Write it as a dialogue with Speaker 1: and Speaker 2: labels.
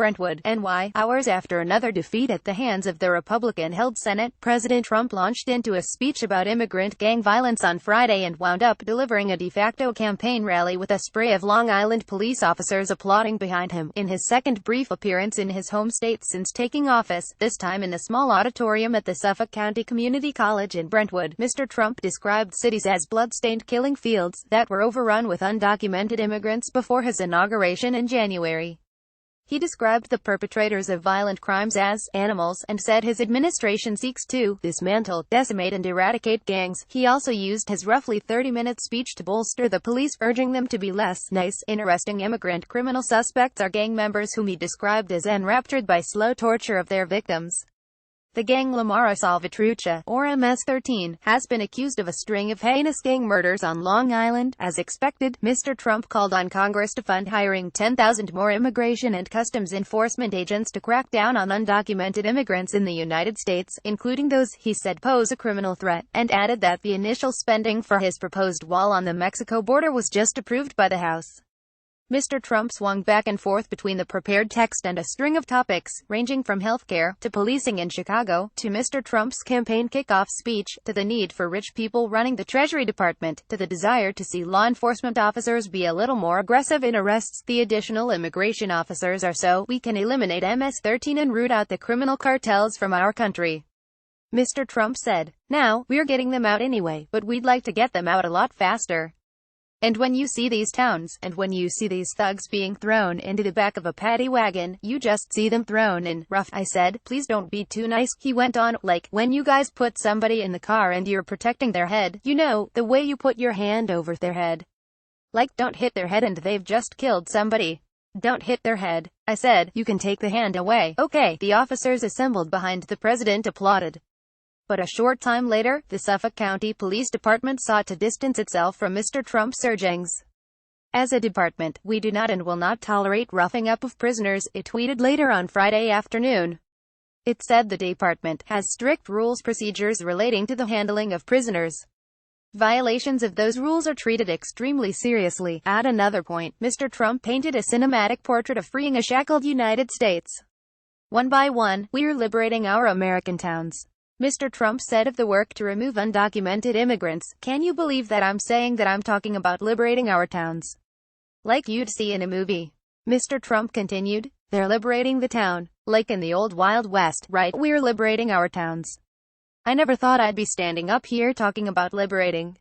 Speaker 1: Brentwood, NY. Hours after another defeat at the hands of the Republican-held Senate, President Trump launched into a speech about immigrant gang violence on Friday and wound up delivering a de facto campaign rally with a spray of Long Island police officers applauding behind him, in his second brief appearance in his home state since taking office, this time in a small auditorium at the Suffolk County Community College in Brentwood. Mr. Trump described cities as blood-stained killing fields that were overrun with undocumented immigrants before his inauguration in January. He described the perpetrators of violent crimes as animals, and said his administration seeks to dismantle, decimate and eradicate gangs. He also used his roughly 30-minute speech to bolster the police, urging them to be less nice. Interesting immigrant criminal suspects are gang members whom he described as enraptured by slow torture of their victims. The gang La Mara Salvatrucha, or MS-13, has been accused of a string of heinous gang murders on Long Island. As expected, Mr. Trump called on Congress to fund hiring 10,000 more immigration and customs enforcement agents to crack down on undocumented immigrants in the United States, including those he said pose a criminal threat, and added that the initial spending for his proposed wall on the Mexico border was just approved by the House. Mr. Trump swung back and forth between the prepared text and a string of topics, ranging from healthcare, to policing in Chicago, to Mr. Trump's campaign kickoff speech, to the need for rich people running the Treasury Department, to the desire to see law enforcement officers be a little more aggressive in arrests. The additional immigration officers are so we can eliminate MS-13 and root out the criminal cartels from our country, Mr. Trump said. Now, we're getting them out anyway, but we'd like to get them out a lot faster. And when you see these towns, and when you see these thugs being thrown into the back of a paddy wagon, you just see them thrown in, rough. I said, please don't be too nice. He went on, like, when you guys put somebody in the car and you're protecting their head, you know, the way you put your hand over their head. Like, don't hit their head and they've just killed somebody. Don't hit their head. I said, you can take the hand away. Okay. The officers assembled behind the president applauded. But a short time later, the Suffolk County Police Department sought to distance itself from Mr. Trump's urgings. As a department, we do not and will not tolerate roughing up of prisoners, it tweeted later on Friday afternoon. It said the department has strict procedures relating to the handling of prisoners. Violations of those rules are treated extremely seriously. At another point, Mr. Trump painted a cinematic portrait of freeing a shackled United States. One by one, we're liberating our American towns, Mr. Trump said of the work to remove undocumented immigrants. Can you believe that I'm saying that I'm talking about liberating our towns? Like you'd see in a movie. Mr. Trump continued, they're liberating the town. Like in the old Wild West, right? We're liberating our towns. I never thought I'd be standing up here talking about liberating